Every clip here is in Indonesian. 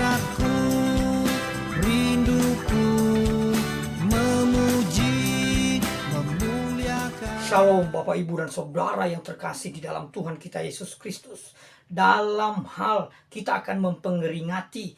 hasratku, rinduku memuji, memuliakan. Shalom Bapak Ibu dan Saudara yang terkasih di dalam Tuhan kita Yesus Kristus. Dalam hal kita akan memperingati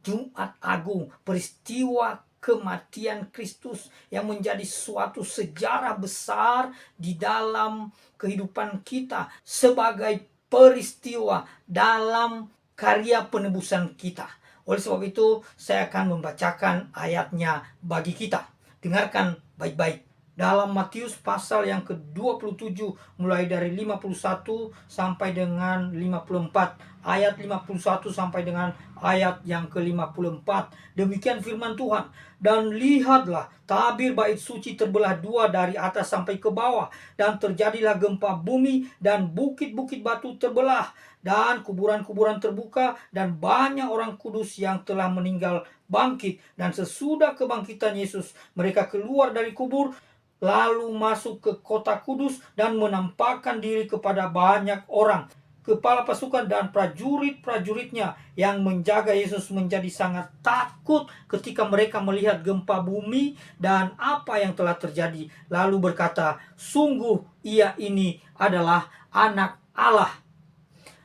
Jumat Agung, peristiwa kematian Kristus yang menjadi suatu sejarah besar di dalam kehidupan kita sebagai peristiwa dalam karya penebusan kita. Oleh sebab itu, saya akan membacakan ayatnya bagi kita. Dengarkan baik-baik. Dalam Matius pasal yang ke-27 mulai dari 51 sampai dengan 54, ayat 51 sampai dengan ayat yang ke-54. Demikian firman Tuhan. Dan lihatlah, tabir bait suci terbelah dua dari atas sampai ke bawah, dan terjadilah gempa bumi, dan bukit-bukit batu terbelah, dan kuburan-kuburan terbuka, dan banyak orang kudus yang telah meninggal bangkit. Dan sesudah kebangkitan Yesus, mereka keluar dari kubur, lalu masuk ke kota kudus dan menampakkan diri kepada banyak orang. Kepala pasukan dan prajurit-prajuritnya yang menjaga Yesus menjadi sangat takut ketika mereka melihat gempa bumi dan apa yang telah terjadi. Lalu berkata, sungguh ia ini adalah Anak Allah.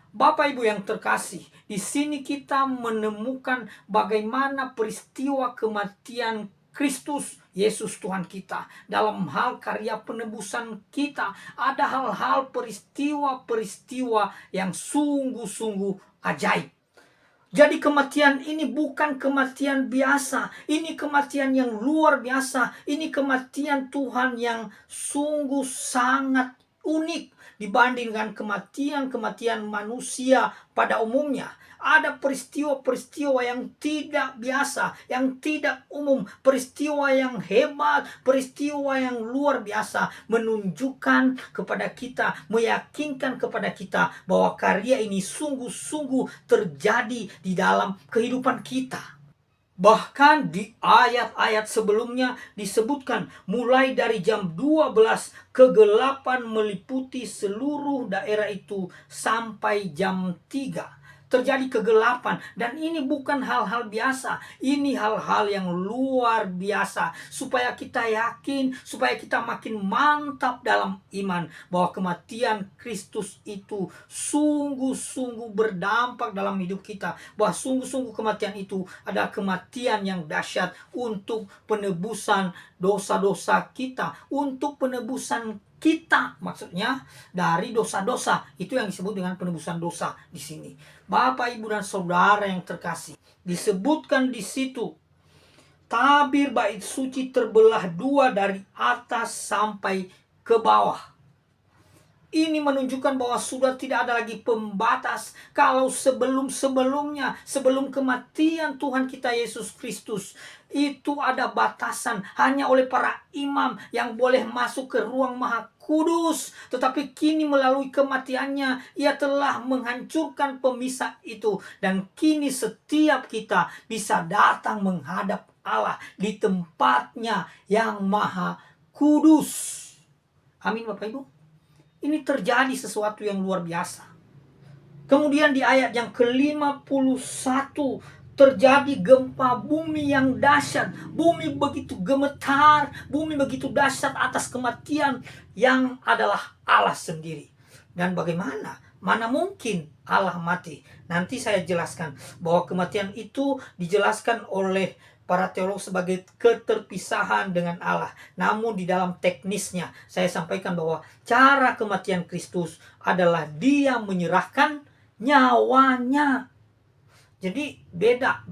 Bapak Ibu yang terkasih, di sini kita menemukan bagaimana peristiwa kematian Kristus, Yesus Tuhan kita. Dalam hal karya penebusan kita, ada hal-hal peristiwa-peristiwa yang sungguh-sungguh ajaib. Jadi kematian ini bukan kematian biasa. Ini kematian yang luar biasa. Ini kematian Tuhan yang sungguh sangat unik dibandingkan kematian-kematian manusia pada umumnya. Ada peristiwa-peristiwa yang tidak biasa, yang tidak umum, peristiwa yang hebat, peristiwa yang luar biasa, menunjukkan kepada kita, meyakinkan kepada kita bahwa karya ini sungguh-sungguh terjadi di dalam kehidupan kita. Bahkan di ayat-ayat sebelumnya disebutkan mulai dari jam 12 kegelapan meliputi seluruh daerah itu sampai jam 3. Terjadi kegelapan, dan ini bukan hal-hal biasa. Ini hal-hal yang luar biasa supaya kita yakin, supaya kita makin mantap dalam iman bahwa kematian Kristus itu sungguh-sungguh berdampak dalam hidup kita, bahwa sungguh-sungguh kematian itu adalah kematian yang dahsyat untuk penebusan dosa-dosa kita, untuk penebusan kita, maksudnya dari dosa-dosa. Itu yang disebut dengan penebusan dosa di sini. Bapak, Ibu dan Saudara yang terkasih, disebutkan di situ tabir bait suci terbelah dua dari atas sampai ke bawah. Ini menunjukkan bahwa sudah tidak ada lagi pembatas. Kalau sebelum-sebelumnya, sebelum kematian Tuhan kita Yesus Kristus, itu ada batasan hanya oleh para imam yang boleh masuk ke ruang maha kudus. Tetapi kini melalui kematiannya, ia telah menghancurkan pemisah itu. Dan kini setiap kita bisa datang menghadap Allah di tempatnya yang maha kudus. Amin Bapak Ibu. Ini terjadi sesuatu yang luar biasa. Kemudian di ayat yang ke-51 terjadi gempa bumi yang dahsyat. Bumi begitu gemetar, bumi begitu dahsyat atas kematian yang adalah Allah sendiri. Dan bagaimana? Mana mungkin Allah mati? Nanti saya jelaskan bahwa kematian itu dijelaskan oleh para teolog sebagai keterpisahan dengan Allah. Namun di dalam teknisnya saya sampaikan bahwa cara kematian Kristus adalah dia menyerahkan nyawanya. Jadi beda.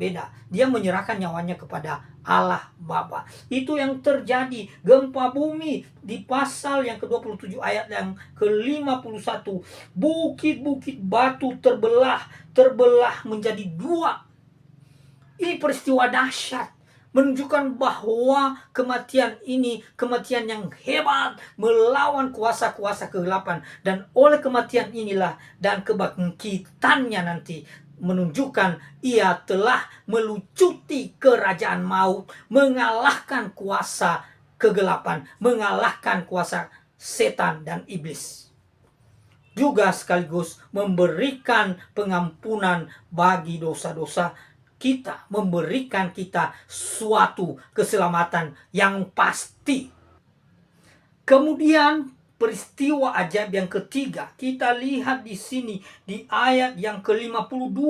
Dia menyerahkan nyawanya kepada Allah Bapa. Itu yang terjadi. Gempa bumi di pasal yang ke-27 ayat yang ke-51. Bukit-bukit batu terbelah menjadi dua. Ini peristiwa dahsyat, menunjukkan bahwa kematian ini kematian yang hebat melawan kuasa-kuasa kegelapan. Dan oleh kematian inilah dan kebangkitannya nanti menunjukkan ia telah melucuti kerajaan maut, mengalahkan kuasa kegelapan, mengalahkan kuasa setan dan iblis. Juga sekaligus memberikan pengampunan bagi dosa-dosa kita, memberikan kita suatu keselamatan yang pasti. Kemudian peristiwa ajaib yang ketiga, kita lihat di sini di ayat yang ke-52.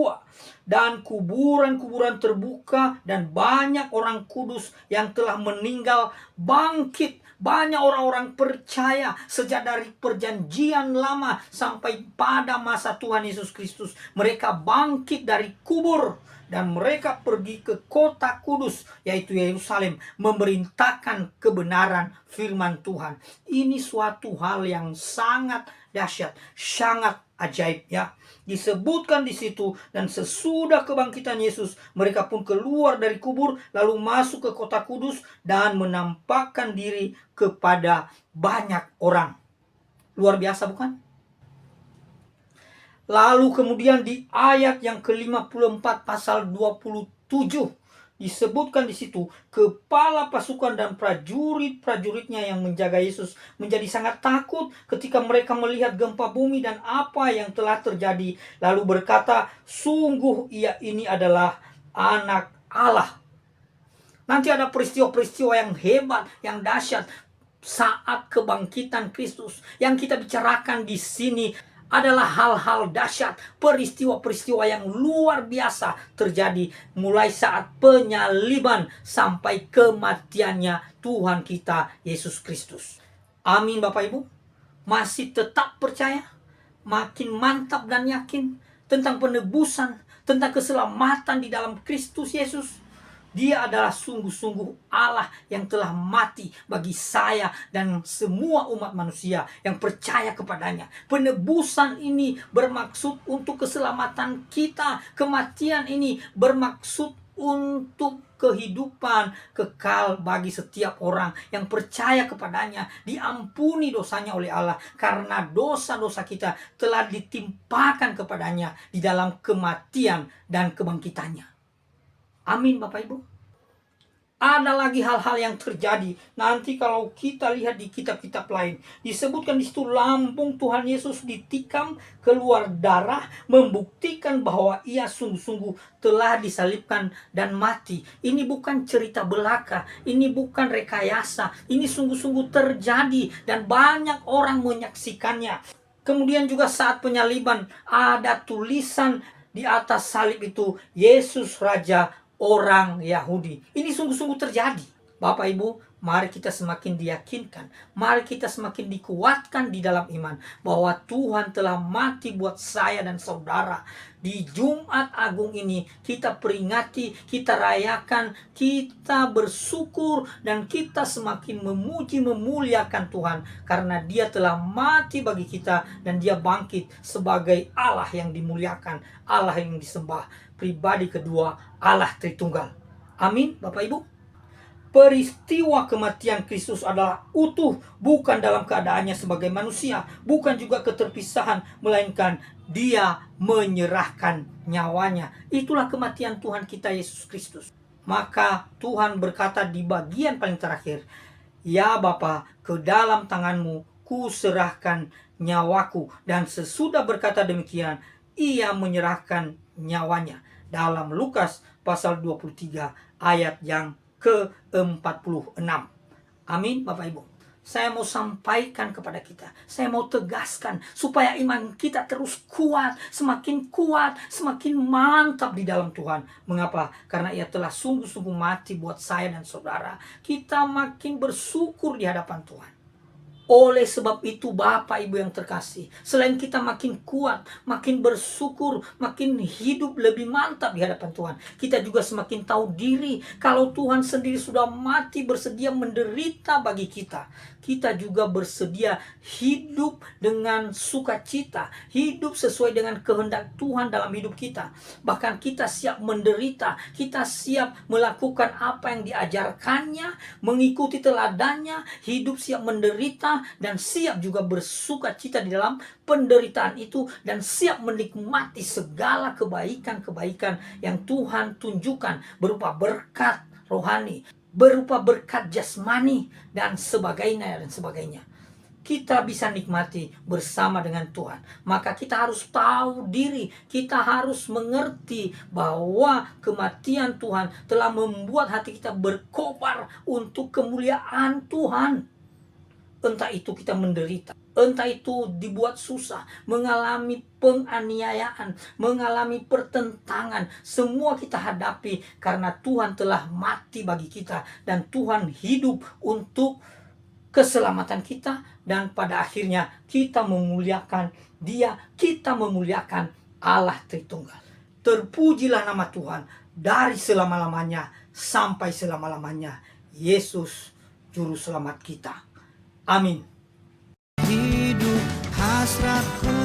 Dan kuburan-kuburan terbuka dan banyak orang kudus yang telah meninggal bangkit. Banyak orang-orang percaya sejak dari perjanjian lama sampai pada masa Tuhan Yesus Kristus. Mereka bangkit dari kubur dan mereka pergi ke kota kudus, yaitu Yerusalem, memerintahkan kebenaran firman Tuhan. Ini suatu hal yang sangat dahsyat, sangat ajaib ya. Disebutkan di situ, dan sesudah kebangkitan Yesus, mereka pun keluar dari kubur, lalu masuk ke kota kudus dan menampakkan diri kepada banyak orang. Luar biasa bukan? Lalu kemudian di ayat yang ke-54 pasal 27 disebutkan di situ, kepala pasukan dan prajurit-prajuritnya yang menjaga Yesus menjadi sangat takut ketika mereka melihat gempa bumi dan apa yang telah terjadi, lalu berkata, sungguh ia ini adalah anak Allah. Nanti ada peristiwa-peristiwa yang hebat, yang dahsyat saat kebangkitan Kristus. Yang kita bicarakan di sini adalah hal-hal dahsyat, peristiwa-peristiwa yang luar biasa terjadi mulai saat penyaliban sampai kematiannya Tuhan kita Yesus Kristus. Amin Bapak Ibu. Masih tetap percaya, makin mantap dan yakin tentang penebusan, tentang keselamatan di dalam Kristus Yesus. Dia adalah sungguh-sungguh Allah yang telah mati bagi saya dan semua umat manusia yang percaya kepadanya. Penebusan ini bermaksud untuk keselamatan kita. Kematian ini bermaksud untuk kehidupan kekal bagi setiap orang yang percaya kepadanya. Diampuni dosanya oleh Allah karena dosa-dosa kita telah ditimpakan kepadanya di dalam kematian dan kebangkitannya. Amin Bapak Ibu. Ada lagi hal-hal yang terjadi. Nanti kalau kita lihat di kitab-kitab lain, disebutkan di situ lambung Tuhan Yesus ditikam keluar darah, membuktikan bahwa ia sungguh-sungguh telah disalibkan dan mati. Ini bukan cerita belaka, ini bukan rekayasa, ini sungguh-sungguh terjadi dan banyak orang menyaksikannya. Kemudian juga saat penyaliban ada tulisan di atas salib itu, Yesus Raja orang Yahudi. Ini sungguh-sungguh terjadi. Bapak Ibu, mari kita semakin diyakinkan, mari kita semakin dikuatkan di dalam iman bahwa Tuhan telah mati buat saya dan saudara. Di Jumat Agung ini kita peringati, kita rayakan, kita bersyukur dan kita semakin memuji memuliakan Tuhan karena Dia telah mati bagi kita dan Dia bangkit sebagai Allah yang dimuliakan, Allah yang disembah, pribadi kedua Allah Tritunggal. Amin Bapak Ibu. Peristiwa kematian Kristus adalah utuh, bukan dalam keadaannya sebagai manusia, bukan juga keterpisahan, melainkan Dia menyerahkan nyawanya. Itulah kematian Tuhan kita Yesus Kristus. Maka Tuhan berkata di bagian paling terakhir, ya Bapa, ke dalam tanganmu ku serahkan nyawaku. Dan sesudah berkata demikian, ia menyerahkan nyawanya. Dalam Lukas pasal 23 ayat yang ke-46. Amin Bapak Ibu. Saya mau sampaikan kepada kita, saya mau tegaskan supaya iman kita terus kuat, semakin mantap di dalam Tuhan. Mengapa? Karena ia telah sungguh-sungguh mati buat saya dan saudara. Kita makin bersyukur di hadapan Tuhan. Oleh sebab itu Bapak Ibu yang terkasih, selain kita makin kuat, makin bersyukur, makin hidup lebih mantap di hadapan Tuhan, kita juga semakin tahu diri kalau Tuhan sendiri sudah mati bersedia menderita bagi kita. Kita juga bersedia hidup dengan sukacita, hidup sesuai dengan kehendak Tuhan dalam hidup kita. Bahkan kita siap menderita, kita siap melakukan apa yang diajarkannya, mengikuti teladannya, hidup siap menderita, dan siap juga bersukacita di dalam penderitaan itu, dan siap menikmati segala kebaikan-kebaikan yang Tuhan tunjukkan berupa berkat rohani, berupa berkat jasmani dan sebagainya. kita bisa nikmati bersama dengan Tuhan. Maka kita harus tahu diri, kita harus mengerti bahwa kematian Tuhan telah membuat hati kita berkobar untuk kemuliaan Tuhan. Entah itu kita menderita, entah itu dibuat susah, mengalami penganiayaan, mengalami pertentangan, semua kita hadapi karena Tuhan telah mati bagi kita dan Tuhan hidup untuk keselamatan kita, dan pada akhirnya kita memuliakan Dia, kita memuliakan Allah Tritunggal. Terpujilah nama Tuhan dari selama-lamanya sampai selama-lamanya. Yesus juru selamat kita. Amin. Hidup hasratku